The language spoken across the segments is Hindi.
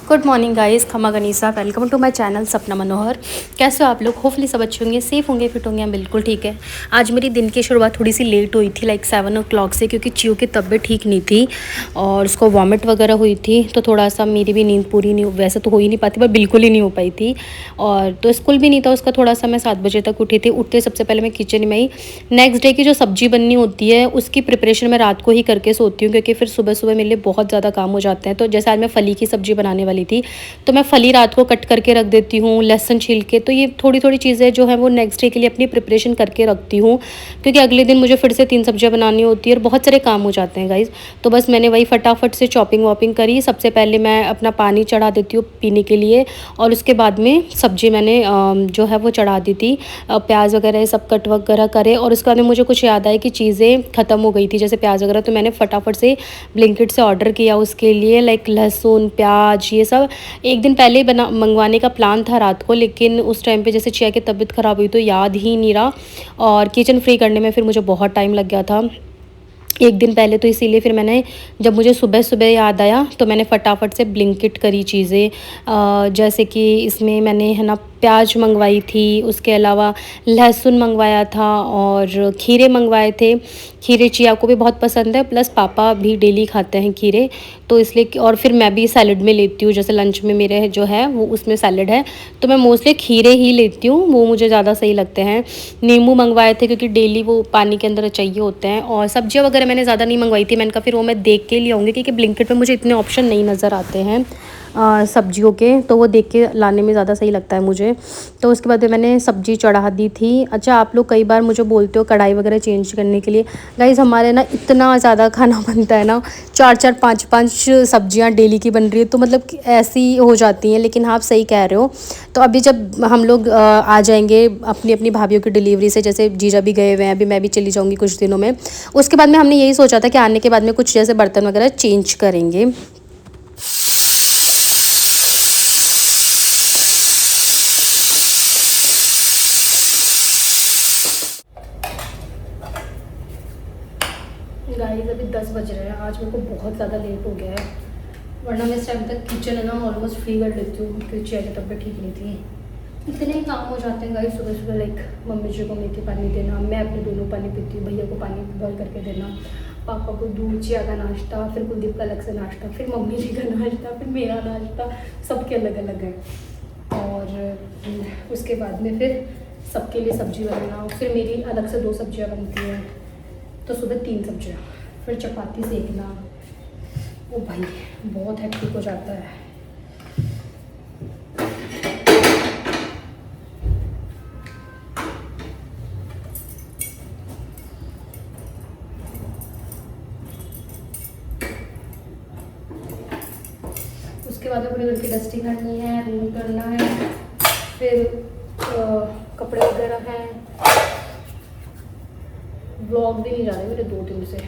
गुड मॉर्निंग गाइस, खमा गनीसा, वेलकम टू माय चैनल सपना मनोहर। कैसे हो आप लोग? होपफुली सब अच्छे होंगे, सेफ होंगे, फिट होंगे। हम बिल्कुल ठीक है। आज मेरी दिन की शुरुआत थोड़ी सी लेट हुई थी, लाइक 7 o'clock से, क्योंकि चियो की तबीयत ठीक नहीं थी और उसको वॉमिट वगैरह हुई थी। तो थोड़ा सा मेरी भी नींद पूरी नहीं, वैसे तो हो ही नहीं पाती पर बिल्कुल ही नहीं हो पाई थी। और तो स्कूल भी नहीं था उसका। थोड़ा सा मैं 7 बजे तक उठी थी। उठते सबसे पहले मैं किचन में ही नेक्स्ट डे की जो सब्ज़ी बननी होती है उसकी प्रिपरेशन मैं रात को ही करके सोती हूँ, क्योंकि फिर सुबह सुबह मेरे लिए बहुत ज़्यादा काम हो जाते हैं। तो जैसे आज मैं फली की सब्ज़ी बनाने वाली थी, तो मैं फली रात को कट करके रख देती हूँ, लहसुन छील के। तो ये थोड़ी थोड़ी चीज़ें जो है वो नेक्स्ट डे के लिए अपनी प्रिपरेशन करके रखती हूँ, क्योंकि अगले दिन मुझे फिर से 3 सब्जियाँ बनानी होती है और बहुत सारे काम हो जाते हैं गाइज़। तो बस मैंने वही फटाफट से चॉपिंग वॉपिंग करी। सबसे पहले मैं अपना पानी चढ़ा देती हूँ पीने के लिए, और उसके बाद में सब्ज़ी मैंने जो है वो चढ़ा दी थी। प्याज वगैरह सब कट वगैरह करे, और उसके बाद में मुझे कुछ याद आया कि चीज़ें ख़त्म हो गई थी, जैसे प्याज वगैरह। तो मैंने फटाफट से ब्लिंकिट से ऑर्डर किया उसके लिए, लाइक लहसुन प्याज ये सब एक दिन पहले ही बना मंगवाने का प्लान था रात को, लेकिन उस टाइम पे जैसे चिया की तबीयत ख़राब हुई तो याद ही नहीं रहा, और किचन फ्री करने में फिर मुझे बहुत टाइम लग गया था एक दिन पहले। तो इसीलिए फिर मैंने, जब मुझे सुबह सुबह याद आया तो मैंने फटाफट से ब्लिंकिट करी चीज़ें। जैसे कि इसमें मैंने है ना प्याज मंगवाई थी, उसके अलावा लहसुन मंगवाया था और खीरे मंगवाए थे। खीरे चिया को भी बहुत पसंद है, प्लस पापा भी डेली खाते हैं खीरे, तो इसलिए। और फिर मैं भी सैलड में लेती हूँ, जैसे लंच में मेरे जो है वो उसमें सैलड है, तो मैं मोस्टली खीरे ही लेती हूँ, वो मुझे ज़्यादा सही लगते हैं। नींबू मंगवाए थे क्योंकि डेली वो पानी के अंदर चाहिए होते हैं। और सब्जियाँ वगैरह मैंने ज़्यादा नहीं मंगवाई थी, मैंने कहा फिर वो मैं देख के लिए आऊँगी, क्योंकि ब्लिंकिट में मुझे इतने ऑप्शन नहीं नज़र आते हैं सब्जियों के, तो वो देख के लाने में ज़्यादा सही लगता है मुझे। तो उसके बाद मैंने सब्ज़ी चढ़ा दी थी। अच्छा, आप लोग कई बार मुझे बोलते हो कढ़ाई वगैरह चेंज करने के लिए। गाइज़, हमारे ना इतना ज़्यादा खाना बनता है ना, 4-4 5-5 सब्जियां डेली की बन रही है, तो मतलब ऐसी हो जाती हैं। लेकिन आप सही कह रहे हो। तो अभी जब हम लोग आ जाएंगे अपनी अपनी भाभीयों की डिलीवरी से, जैसे जीजा भी गए हुए हैं, अभी मैं भी चली जाऊँगी कुछ दिनों में, उसके बाद में हमने यही सोचा था कि आने के बाद में कुछ जैसे बर्तन वगैरह चेंज करेंगे। गाइस, अभी 10 बज रहे हैं। आज मेरे को बहुत ज़्यादा लेट हो गया है, वरना मैं इस टाइम तक किचन है ना ऑलमोस्ट फ्री कर लेती हूँ, क्योंकि चिया की तबीयत ठीक नहीं थी। इतने ही काम हो जाते हैं गाइस सुबह सुबह, लाइक मम्मी जी को मेथी पानी देना, मैं अपने दोनों पानी पीती हूँ, भैया को पानी बॉयल करके देना, पापा को दूध चिया का नाश्ता, फिर कुलदीप का अलग से नाश्ता, फिर मम्मी जी का नाश्ता, फिर मेरा नाश्ता, सबके अलग अलग है। और उसके बाद में फिर सबके लिए सब्जी बनाना, फिर मेरी अलग से 2 सब्जियाँ बनती हैं, तो सुबह 3 सब्जियाँ, फिर चपाती सेकना। ओ भाई, बहुत हेक्टिक हो जाता है। उसके बाद अपने घर की डस्टिंग करनी है, रूम करना है, फिर कपड़े वगैरह हैं। ब्लॉग भी नहीं जा रहे मेरे 2 दिन से।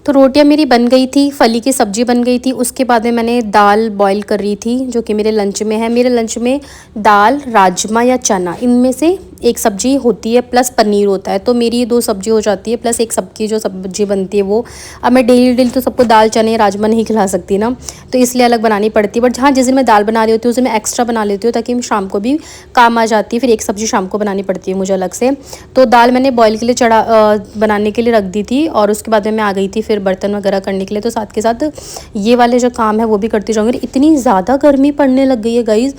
तो रोटियां मेरी बन गई थी, फली की सब्ज़ी बन गई थी। उसके बाद में मैंने दाल बॉईल कर रही थी, जो कि मेरे लंच में है। मेरे लंच में दाल, राजमा या चना, इनमें से एक सब्ज़ी होती है, प्लस पनीर होता है। तो मेरी ये 2 सब्ज़ी हो जाती है, प्लस एक सबकी जो सब्ज़ी बनती है वो। अब मैं डेली डेली तो सबको दाल चने राजमा नहीं खिला सकती ना, तो इसलिए अलग बनानी पड़ती है। बट हाँ, जिस दिन मैं दाल बना रही होती हूँ उस दिन मैं एक्स्ट्रा बना लेती हूँ, ताकि शाम को भी काम आ जाती है। फिर एक सब्ज़ी शाम को बनानी पड़ती है मुझे अलग से। तो दाल मैंने बॉयल के लिए बनाने के लिए रख दी थी, और उसके बाद में मैं आ गई थी फिर बर्तन वगैरह करने के लिए। तो साथ के साथ ये वाले जो काम है वो भी करती जाऊँगी। इतनी ज़्यादा गर्मी पड़ने लग गई है गाइज़,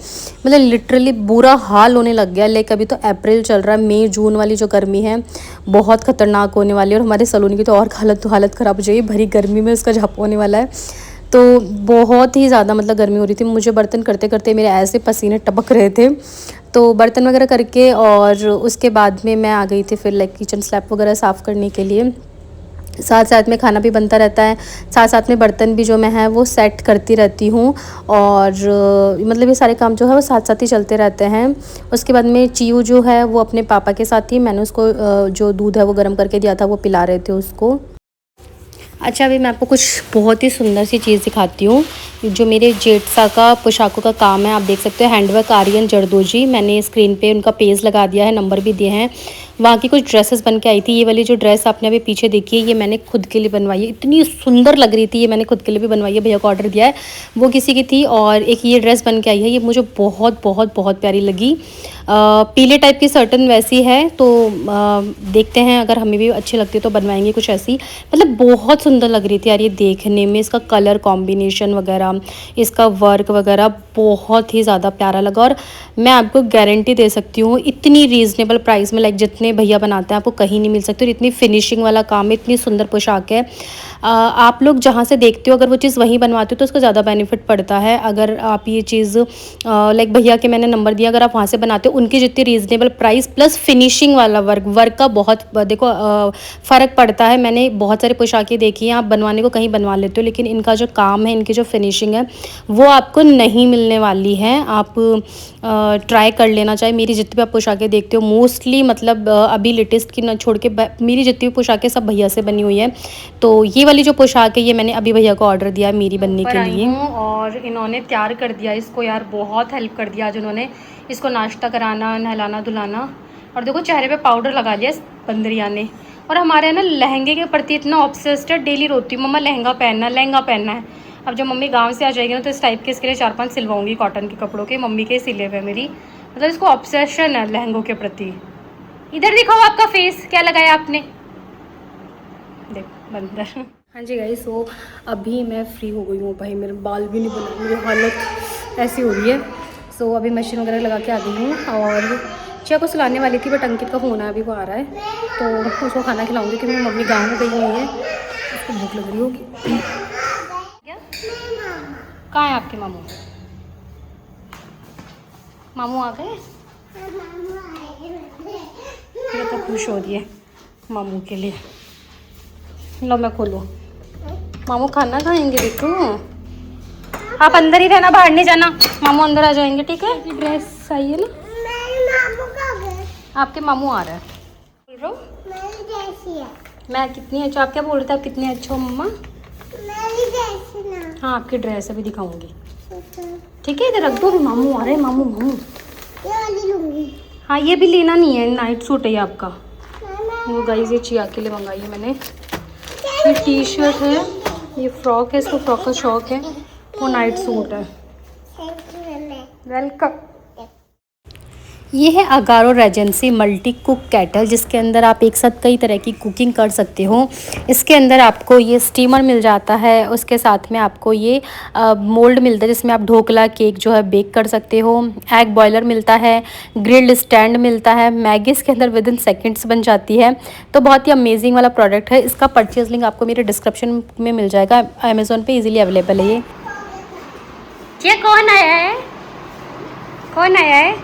मतलब लिटरली बुरा हाल होने लग गया। लाइक अभी तो अप्रैल चल रहा है, मई जून वाली जो गर्मी है बहुत ख़तरनाक होने वाली है। और हमारे सलून की तो और हालत ख़राब हो जाएगी, भरी गर्मी में उसका झप होने वाला है। तो बहुत ही ज़्यादा मतलब गर्मी हो रही थी। मुझे बर्तन करते करते मेरे ऐसे पसीने टपक रहे थे। तो बर्तन वगैरह करके और उसके बाद में मैं आ गई थी फिर लाइक किचन स्लैब वगैरह साफ़ करने के लिए। साथ साथ में खाना भी बनता रहता है, साथ साथ में बर्तन भी जो मैं है वो सेट करती रहती हूँ। और मतलब ये सारे काम जो है वो साथ साथ ही चलते रहते हैं। उसके बाद में चियू जो है वो अपने पापा के साथ ही, मैंने उसको जो दूध है वो गर्म करके दिया था वो पिला रहे थे उसको। अच्छा, अभी मैं आपको कुछ बहुत ही सुंदर सी चीज़ दिखाती हूँ। जो मेरे जेठसा का पोशाकों का काम है, आप देख सकते हो, हैंडवर्क आर्यन जरदोजी। मैंने स्क्रीन पे उनका पेज लगा दिया है, नंबर भी दिए हैं। वहाँ की कुछ ड्रेसेस बन के आई थी। ये वाली जो ड्रेस आपने अभी पीछे देखी है, ये मैंने खुद के लिए बनवाई है। इतनी सुंदर लग रही थी, ये मैंने खुद के लिए भी बनवाई है। भैया को ऑर्डर दिया है, वो किसी की थी। और एक ये ड्रेस बन के आई है, ये मुझे बहुत बहुत बहुत प्यारी लगी। पीले टाइप की सर्टन वैसी है, तो देखते हैं, अगर हमें भी अच्छी लगती है तो बनवाएंगे कुछ ऐसी। मतलब बहुत सुंदर लग रही थी यार ये देखने में। इसका कलर कॉम्बिनेशन वगैरह, इसका वर्क वगैरह बहुत ही ज़्यादा प्यारा लगा। और मैं आपको गारंटी दे सकती हूँ, इतनी रीज़नेबल प्राइस में, लाइक जितने भैया बनाते हैं आपको कहीं नहीं मिल सकते। और इतनी फिनिशिंग वाला काम है, इतनी सुंदर पोशाक है। आप लोग जहाँ से देखते हो, अगर वो चीज़ वहीं बनवाते हो तो उसका ज़्यादा बेनिफिट पड़ता है। अगर आप ये चीज़ लाइक भैया के मैंने नंबर दिया, अगर आप वहाँ से बनाते हो, उनकी जितनी रीज़नेबल प्राइस प्लस फिनिशिंग वाला वर्क का बहुत देखो फ़र्क पड़ता है। मैंने बहुत सारी पोशाकें देखी हैं, आप बनवाने को कहीं बनवा लेते हो, लेकिन इनका जो काम है, इनकी जो फिनिशिंग है, वो आपको नहीं मिलने वाली है। आप ट्राई कर लेना। चाहे मेरी जितनी भी आप पोशाकें देखते हो, मोस्टली मतलब अभी लेटेस्ट की ना छोड़ के मेरी जितनी भी पोशाकें सब भैया से बनी हुई है। तो ये वाली जो पोशाक है, ये मैंने अभी भैया को ऑर्डर दिया है मेरी बनने के लिए। और इन्होंने तैयार कर दिया इसको यार, बहुत हेल्प कर दिया आज उन्होंने। इसको नाश्ता कराना, नहलाना धुलाना, और देखो चेहरे पे पाउडर लगा लिया इस बंदरिया ने। और हमारे ना लहंगे के प्रति इतना ऑब्सेस्ड है, डेली रोती हूँ मम्मा लहंगा पहनना, लहंगा पहनना है। अब जब मम्मी गांव से आ जाएगी ना, तो इस टाइप के इसके लिए 4-5 सिलवाऊंगी कॉटन के कपड़ों के। मम्मी के सिले हुए मेरी, मतलब इसको ऑब्सेशन है लहंगों के प्रति। इधर दिखाओ आपका फेस, क्या लगाया आपने, देखो बंदर। हाँ जी गाइस, सो अभी मैं फ्री हो गई हूँ भाई, मेरे बाल भी नहीं बने, मेरी हालत ऐसी हो रही है। सो अभी मशीन वगैरह लगा के आ गई हूँ। और चिया को सुलाने वाली थी, बट अंकित का फ़ोन है, अभी वो आ रहा है, तो उसको खाना खिलाऊंगी, क्योंकि मेरी मम्मी गाँव गई हुई है, उसको भूख लग रही होगी। कहाँ है आपके मामू? मामू आ गए? ये तो खुश हो रही है मामू के लिए। लो मैं खोलूँ, मामू खाना खाएंगे देखो। आप अंदर ही रहना, बाहर नहीं जाना, मामू अंदर आ जाएंगे, ठीक है? ड्रेस आई है ना, आपके मामू आ रहा है। बोल रहा हूँ मैं कितनी अच्छा, आप क्या बोल रहे थे, आप कितने अच्छे हो मम्मा? हाँ आपकी ड्रेस अभी दिखाऊंगी, ठीक है? इधर रख दो, मामू आ रहे हैं, मामू मामू। हाँ ये भी लेना नहीं है, नाइट सूट है ये आपका। वो गाइस ये चिया के लिए मंगाई है मैंने। ये टी शर्ट है, ये फ्रॉक है, इसको फ्रॉक का शौक है, वो नाइट सूट है। वेलकम। ये है Agaro Regency multi cook cattle, जिसके अंदर आप एक साथ कई तरह की कुकिंग कर सकते हो। इसके अंदर आपको ये स्टीमर मिल जाता है, उसके साथ में आपको ये मोल्ड मिलता है, जिसमें आप ढोकला केक जो है बेक कर सकते हो। एग बॉयलर मिलता है, ग्रिल्ड स्टैंड मिलता है, मैगी इसके अंदर विद इन सेकेंड्स बन जाती है। तो बहुत ही अमेजिंग वाला प्रोडक्ट है। इसका परचेज लिंक आपको मेरे डिस्क्रिप्शन में मिल जाएगा, अमेज़ोन पर ईजिली अवेलेबल है ये कौन आया है? कौन आया है?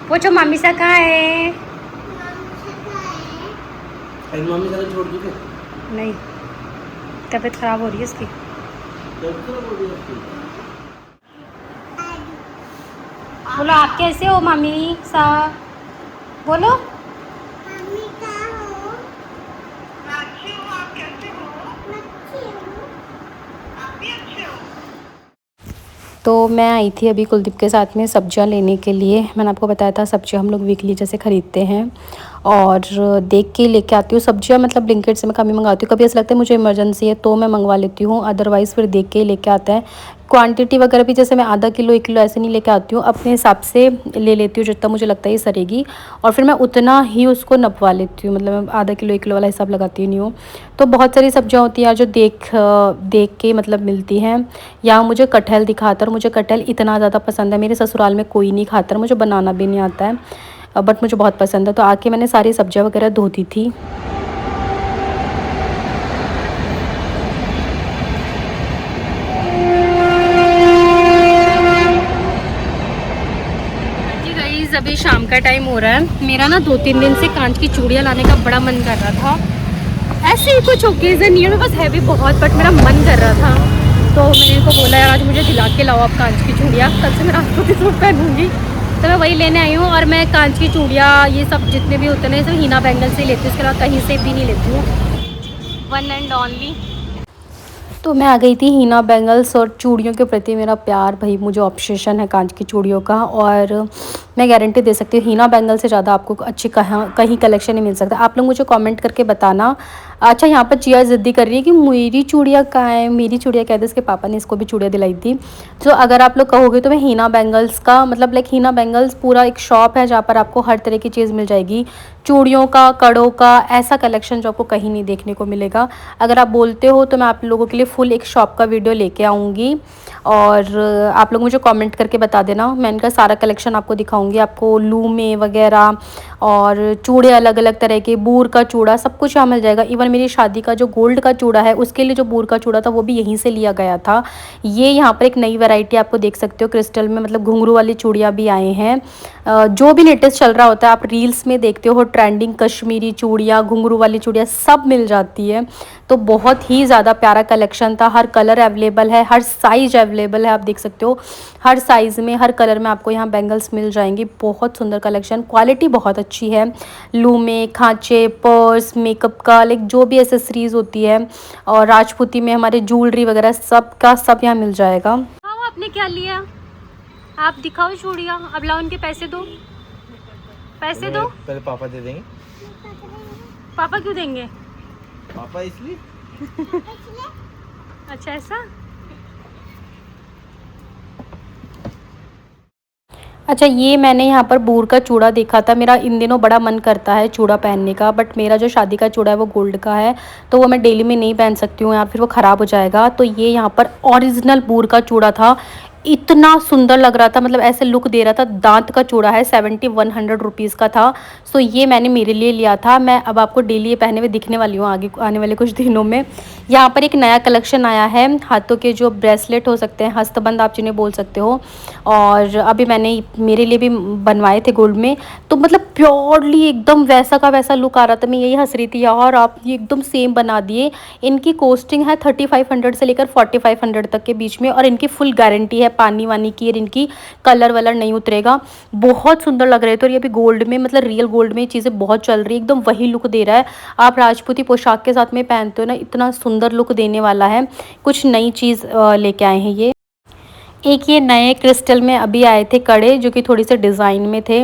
पूछो मामी सा कहाँ है? मामी सा छोड़ दूँ क्या? नहीं, तबीयत खराब हो रही है इसकी। बोलो आप कैसे हो मामी सा, बोलो। मामी का हो? अच्छी हूँ, आप कैसे हो? अच्छी हूँ। आप भी अच्छे हो? तो मैं आई थी अभी कुलदीप के साथ में सब्जियां लेने के लिए। मैंने आपको बताया था सब्जियां हम लोग वीकली जैसे ख़रीदते हैं, और देख के लेके आती हूँ सब्जियां। मतलब ब्लिंकिट से मैं कभी मंगाती हूँ, कभी ऐसा लगता है मुझे इमरजेंसी है तो मैं मंगवा लेती हूँ, अदरवाइज़ फिर देख के लेके आता है। क्वांटिटी वगैरह भी जैसे मैं आधा किलो 1 किलो ऐसे नहीं लेके आती हूँ, अपने हिसाब से ले लेती हूँ, जितना मुझे लगता है ये सरेगी, और फिर मैं उतना ही उसको नपवा लेती हूँ। मतलब मैं आधा किलो 1 किलो वाला हिसाब लगाती नहीं हूँ। तो बहुत सारी सब्जियाँ होती हैं जो देख के मतलब मिलती हैं। यहाँ मुझे कटहल दिखाता, और मुझे कटहल इतना ज़्यादा पसंद है, मेरे ससुराल में कोई नहीं खाता, मुझे बनाना भी नहीं आता है, बट मुझे बहुत पसंद है। तो आके मैंने सारी सब्जियां वगैरह धो दी थी। जी गाइस, अभी शाम का टाइम हो रहा है। मेरा ना 2-3 दिन से कांच की चूड़ियाँ लाने का बड़ा मन कर रहा था। ऐसे ही कुछ ओकेजन नहीं है, मेरे पास है भी बहुत, बट मेरा मन कर रहा था, तो मैंने इनको बोला यार आज मुझे दिला के लाओ आप कांच की चूड़ियाँ, कल से मैं रात को सूट पहनूंगी। तो मैं वही लेने आई हूँ। और मैं कांच की चूड़ियाँ ये सब जितने भी होते हैं, सब हीना बैंगल से लेती हूँ, इसके अलावा कहीं से भी नहीं लेती हूँ। वन एंड ओनली तो मैं आ गई थी हीना बैंगल्स और चूड़ियों के प्रति मेरा प्यार, भाई मुझे ऑब्सेशन है कांच की चूड़ियों का। और मैं गारंटी दे सकती हूँ हीना बैंगल से ज़्यादा आपको अच्छी कहीं कलेक्शन नहीं मिल सकता। आप लोग मुझे कमेंट करके बताना। अच्छा, यहाँ पर चिया ज़िद्दी कर रही है कि मेरी चूड़ियाँ कहाँ है, मेरी चूड़ियाँ कहते इसके पापा ने इसको भी चूड़ियाँ दिलाई थी। तो अगर आप लोग कहोगे तो मैं हीना बैंगल्स का मतलब लाइक हीना बैंगल्स पूरा एक शॉप है जहाँ पर आपको हर तरह की चीज़ मिल जाएगी, चूड़ियों का, कड़ों का, ऐसा कलेक्शन जो आपको कहीं नहीं देखने को मिलेगा। अगर आप बोलते हो तो मैं आप लोगों के लिए फुल एक शॉप का वीडियो लेके आऊँगी और आप लोग मुझे कमेंट करके बता देना। मैं इनका सारा कलेक्शन आपको दिखाऊंगी, आपको लूमे वगैरह और चूड़े अलग अलग तरह के, बूर का चूड़ा, सब कुछ यहाँ मिल जाएगा। इवन मेरी शादी का जो गोल्ड का चूड़ा है उसके लिए जो बूर का चूड़ा था वो भी यहीं से लिया गया था। ये यहाँ पर एक नई वैरायटी आपको देख सकते हो क्रिस्टल में, मतलब घुंघरू वाली चूड़ियाँ भी आए हैं। जो भी लेटेस्ट चल रहा होता है आप रील्स में देखते हो, ट्रेंडिंग कश्मीरी चूड़ियाँ, घुंघरू वाली चूड़ियाँ सब मिल जाती है। तो बहुत ही ज़्यादा प्यारा कलेक्शन था। हर कलर अवेलेबल है, हर साइज़ अवेलेबल है, आप देख सकते हो हर साइज़ में, हर कलर में आपको यहाँ बैंगल्स मिल जाएंगी। बहुत सुंदर कलेक्शन, क्वालिटी बहुत अच्छी है। लूमे, खांचे, पर्स, मेकअप का लाइक जो भी एसेसरीज़ होती है और राजपूती में हमारे ज्वेलरी वगैरह सब का सब यहाँ मिल जाएगा। आपने क्या लिया? आप दिखाओ चूड़ियाँ। अब लाओ, उनके पैसे दो, पैसे दो। पहले पापा दे देंगे। पापा क्यों देंगे? पापा इसलिए। अच्छा ऐसा। अच्छा, ये मैंने यहाँ पर बूर का चूड़ा देखा था। मेरा इन दिनों बड़ा मन करता है चूड़ा पहनने का, बट मेरा जो शादी का चूड़ा है वो गोल्ड का है तो वो मैं डेली में नहीं पहन सकती हूँ या फिर वो ख़राब हो जाएगा। तो ये यहाँ पर ओरिजिनल बूर का चूड़ा था, इतना सुंदर लग रहा था, मतलब ऐसे लुक दे रहा था। दांत का चूड़ा है, 7100 रुपीज़ का था। सो ये मैंने मेरे लिए लिया था। मैं अब आपको डेली ये पहने हुए दिखने वाली हूँ आगे आने वाले कुछ दिनों में। यहाँ पर एक नया कलेक्शन आया है, हाथों के जो ब्रेसलेट हो सकते हैं, हस्तबंद आप जिन्हें बोल सकते हो, और अभी मैंने मेरे लिए भी बनवाए थे गोल्ड में। तो मतलब प्योरली एकदम वैसा का वैसा लुक आ रहा था। मैं यही हंस रही थी यार, आप ये एकदम सेम बना दिए। इनकी कॉस्टिंग है 3500 से लेकर 4500 तक के बीच में, और इनकी फुल गारंटी है पानी वानी की, और इनकी कलर वलर नहीं उतरेगा। बहुत सुंदर लग रहे थे और ये भी गोल्ड में, मतलब रियल गोल्ड में चीज़ें बहुत चल रही है, एकदम वही लुक दे रहा है। आप राजपूती पोशाक के साथ में पहनते हो ना, इतना सुंदर लुक देने वाला है। कुछ नई चीज़ लेके आए हैं ये। एक ये नए क्रिस्टल में अभी आए थे कड़े जो कि थोड़ी से डिज़ाइन में थे।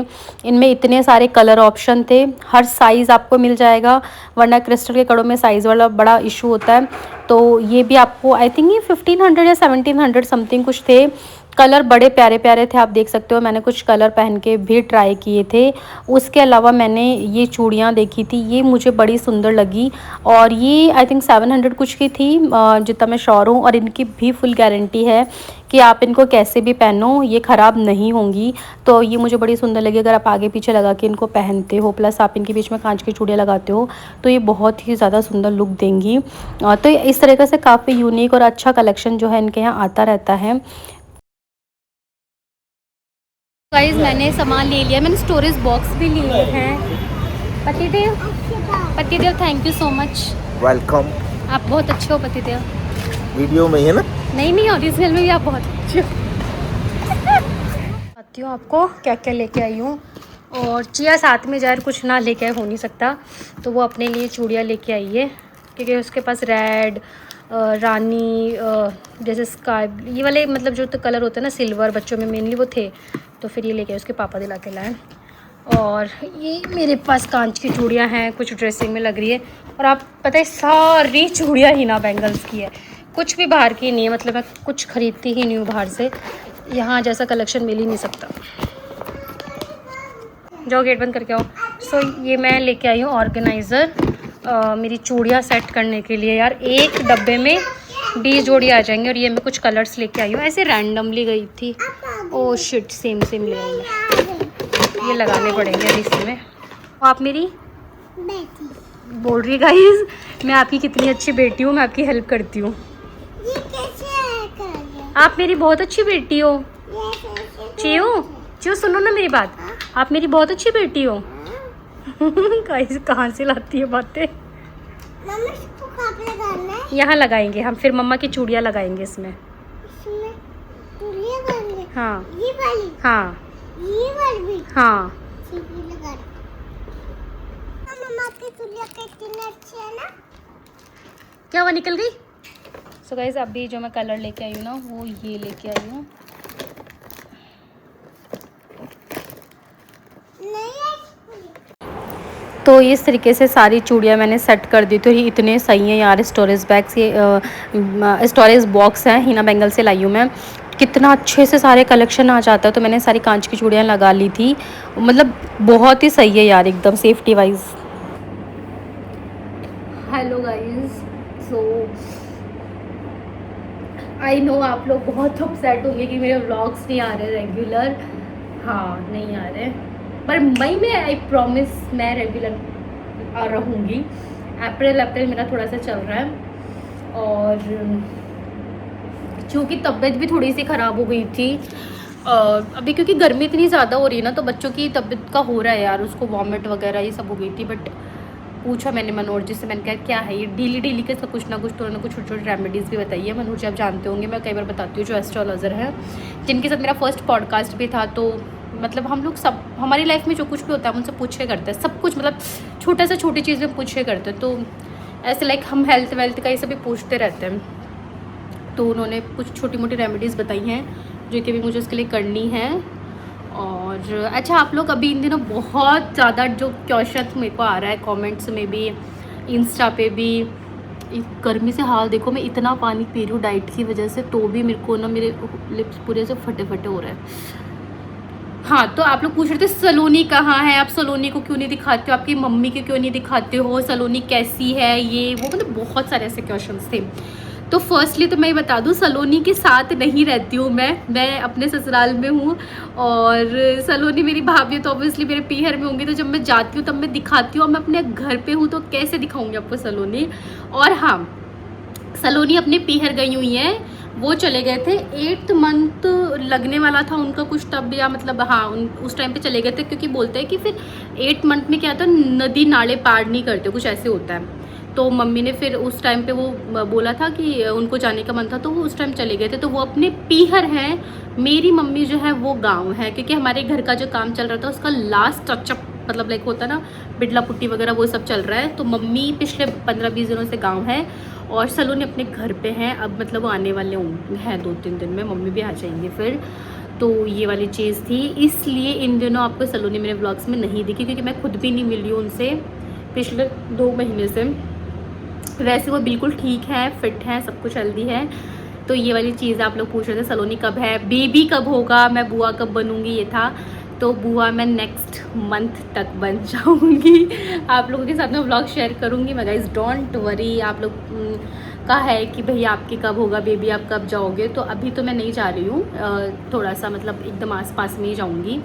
इनमें इतने सारे कलर ऑप्शन थे, हर साइज़ आपको मिल जाएगा, वरना क्रिस्टल के कड़ों में साइज़ वाला बड़ा इशू होता है। तो ये भी आपको आई थिंक ये 1500 या 1700 समथिंग कुछ थे। कलर बड़े प्यारे प्यारे थे, आप देख सकते हो। मैंने कुछ कलर पहन के भी ट्राई किए थे। उसके अलावा मैंने ये चूड़ियाँ देखी थी, ये मुझे बड़ी सुंदर लगी, और ये आई थिंक 700 कुछ की थी जितना मैं श्योर हूँ। और इनकी भी फुल गारंटी है कि आप इनको कैसे भी पहनो ये ख़राब नहीं होंगी। तो ये मुझे बड़ी सुंदर लगी। अगर आप आगे पीछे लगा के इनको पहनते हो, प्लस आप इनके बीच में कांच की चूड़ियाँ लगाते हो, तो ये बहुत ही ज़्यादा सुंदर लुक देंगी। तो इस तरीके से काफ़ी यूनिक और अच्छा कलेक्शन जो है इनके यहाँ आता रहता है। गाइस, मैंने सामान ले लिया, मैंने स्टोरेज बॉक्स भी लिए हैं। पतिदेव, पतिदेव thank you so much, welcome. आप बहुत अच्छे हो पतिदेव। वीडियो में ही है ना? नहीं ओरिजिनल में भी आप बहुत अच्छे हो। बताती हूँ आपको क्या क्या लेके आई हूँ। और चिया साथ में जाए, कुछ ना लेके आए हो नहीं सकता, तो वो अपने लिए चूड़ियाँ लेके आई है, क्योंकि उसके पास रेड, रानी, जैसे स्काई, ये वाले मतलब जो तो कलर होते हैं ना सिल्वर, बच्चों में मेनली वो थे, तो फिर ये लेके आए, उसके पापा दिला के लाए। और ये मेरे पास कांच की चूड़ियाँ हैं, कुछ ड्रेसिंग में लग रही है। और आप पता है सारी चूड़ियाँ हीना बैंगल्स की है, कुछ भी बाहर की नहीं है, मतलब मैं कुछ खरीदती ही नहीं हूँ बाहर से, यहाँ जैसा कलेक्शन मिल ही नहीं सकता। जाओ गेट बंद करके आओ। सो ये मैं लेके आई हूँ ऑर्गेनाइज़र मेरी चूड़ियाँ सेट करने के लिए। यार एक डब्बे में 20 जोड़ी आ जाएंगे। और ये मैं कुछ कलर्स लेके आई हूँ, ऐसे रैंडमली गई थी। ओह शिट, सेम ले आई। ये लगाने पड़ेंगे अभी इसमें। आप मेरी बोल रही है गाइस, मैं आपकी कितनी अच्छी बेटी हूँ, मैं आपकी हेल्प करती हूँ। आप मेरी बहुत अच्छी बेटी हो। चियो सुनो ना मेरी बात, आप मेरी बहुत अच्छी बेटी हो। गाइस कहाँ से लाती है बातें। यहाँ लगाएंगे हम, फिर मम्मा की चूड़ियाँ लगाएंगे इसमें। हाँ ये वाली, हाँ ये वाली भी, हाँ मम्मा की चूड़ियाँ कितनी अच्छी है ना। क्या हुआ, निकल गई? सो गाइस अभी जो मैं कलर लेके आई हूँ ना वो ये लेके आई हूँ। तो इस तरीके से सारी चूड़ियाँ मैंने सेट कर दी। तो ये इतने सही हैं यार, स्टोरेज बैग्स, ये स्टोरेज बॉक्स हैं, हिना बेंगल से लाई हूँ मैं। कितना अच्छे से सारे कलेक्शन आ जाता है। तो मैंने सारी कांच की चूड़ियाँ लगा ली थी, मतलब बहुत ही सही है यार, एकदम safety wise. Hello guys, so I know आप लोग बहुत अपसेट होंगे कि मेरे व्लॉग्स नहीं आ रहे रेगुलर। हाँ नहीं आ रहे, पर मई में आई प्रॉमिस मैं रेगुलर रहूँगी। अप्रैल मेरा थोड़ा सा चल रहा है, और चूँकि तबीयत भी थोड़ी सी ख़राब हो गई थी अभी, क्योंकि गर्मी इतनी ज़्यादा हो रही है ना, तो बच्चों की तबीयत का हो रहा है यार, उसको वॉमिट वगैरह ये सब हो गई थी। बट पूछा मैंने मनोज जी से, मैंने कहा क्या है ये डेली के सब कुछ ना कुछ तो उन्होंने कुछ छोटे छोटे रेमेडीज़ भी बताई है। मनोज जी आप जानते होंगे, मैं कई बार बताती हूँ, जो एस्ट्रोलॉजर है, जिनके साथ मेरा फर्स्ट पॉडकास्ट भी था। तो मतलब हम लोग सब हमारी लाइफ में जो कुछ भी होता है हम उनसे पूछे करते हैं, सब कुछ मतलब छोटा सा छोटी चीज़ में पूछे करते हैं। तो ऐसे लाइक हम हेल्थ वेल्थ का ये सब भी पूछते रहते हैं। तो उन्होंने कुछ छोटी मोटी रेमेडीज़ बताई हैं जो कि भी मुझे उसके लिए करनी है। और अच्छा, आप लोग अभी इन दिनों बहुत ज़्यादा जो क्वेश्चन मेरे को आ रहा है कमेंट्स में भी, इंस्टा पे भी, गर्मी से हाल देखो, मैं इतना पानी पी रही हूँ डाइट की वजह से, तो भी मेरे को ना मेरे लिप्स पूरे से फटे फटे हो रहे हैं। हाँ, तो आप लोग पूछ रहे थे सलोनी कहाँ है, आप सलोनी को क्यों नहीं दिखाते हो, आपकी मम्मी को क्यों नहीं दिखाते हो, सलोनी कैसी है, ये वो, मतलब बहुत सारे ऐसे क्वेश्चंस थे। तो फर्स्टली तो मैं बता दूं, सलोनी के साथ नहीं रहती हूँ मैं अपने ससुराल में हूँ, और सलोनी मेरी भाभी है तो ऑब्वियसली मेरे पीहर में होंगी। तो जब मैं जाती हूँ तब मैं दिखाती हूँ, मैं अपने घर पे हूँ तो कैसे दिखाऊंगी आपको सलोनी। और हाँ, सलोनी अपने पीहर गई हुई हैं, वो चले गए थे 8th मंथ लगने वाला था उनका कुछ तब, या मतलब हाँ उस टाइम पे चले गए थे, क्योंकि बोलते हैं कि फिर 8th मंथ में क्या होता है, नदी नाले पार नहीं करते, कुछ ऐसे होता है। तो मम्मी ने फिर उस टाइम पे वो बोला था कि उनको जाने का मन था, तो वो उस टाइम चले गए थे। तो वो अपने पीहर हैं, मेरी मम्मी जो है वो गाँव है, क्योंकि हमारे घर का जो काम चल रहा था उसका लास्ट टचअप, मतलब लाइक होता ना बिडला पुट्टी वगैरह, वो सब चल रहा है। तो मम्मी पिछले 15-20 दिनों से गाँव है, और सलोनी अपने घर पे हैं। अब मतलब वो आने वाले हैं 2-3 दिन में, मम्मी भी आ जाएंगे फिर। तो ये वाली चीज़ थी, इसलिए इन दिनों आपको सलोनी मेरे व्लॉग्स में नहीं दिखी, क्योंकि मैं खुद भी नहीं मिली हूँ उनसे पिछले 2 महीने से। वैसे वो बिल्कुल ठीक है, फिट है, सब कुछ हेल्दी है। तो ये वाली चीज़ आप लोग पूछ रहे थे सलोनी कब है, बेबी कब होगा, मैं बुआ कब बनूंगी, ये था। तो बुआ मैं नेक्स्ट मंथ तक बन जाऊंगी, आप लोगों के साथ में व्लॉग शेयर करूंगी मैं गाइस, डोंट वरी। आप लोग का है कि भैया आपकी कब होगा बेबी, आप कब जाओगे, तो अभी तो मैं नहीं जा रही हूँ, थोड़ा सा मतलब एकदम आसपास में ही जाऊँगी,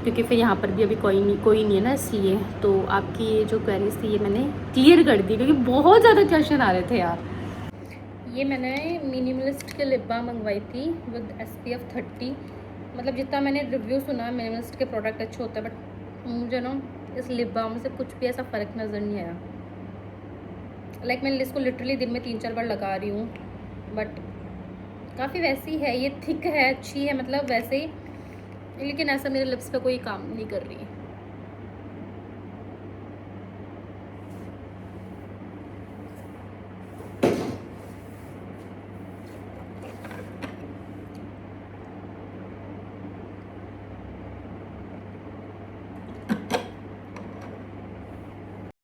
क्योंकि फिर यहाँ पर भी अभी कोई नहीं है ना, इसलिए। तो आपकी ये जो क्वेरीज थी ये मैंने क्लियर कर दी, क्योंकि बहुत ज़्यादा क्वेश्चन आ रहे थे यार। ये मैंने मिनिमलिस्ट के लिप बाम मंगवाई थी विद SPF 30। मतलब जितना मैंने रिव्यू सुना है मिनिमलिस्ट के प्रोडक्ट अच्छे होते हैं, बट मुझे ना इस लिप बाम से कुछ भी ऐसा फ़र्क नज़र नहीं आया। लाइक मैं इसको लिटरली दिन में 3-4 बार लगा रही हूँ, बट काफ़ी वैसी है, ये थिक है, अच्छी है, मतलब वैसे ही, लेकिन ऐसा मेरे लिप्स पे कोई काम नहीं कर रही है।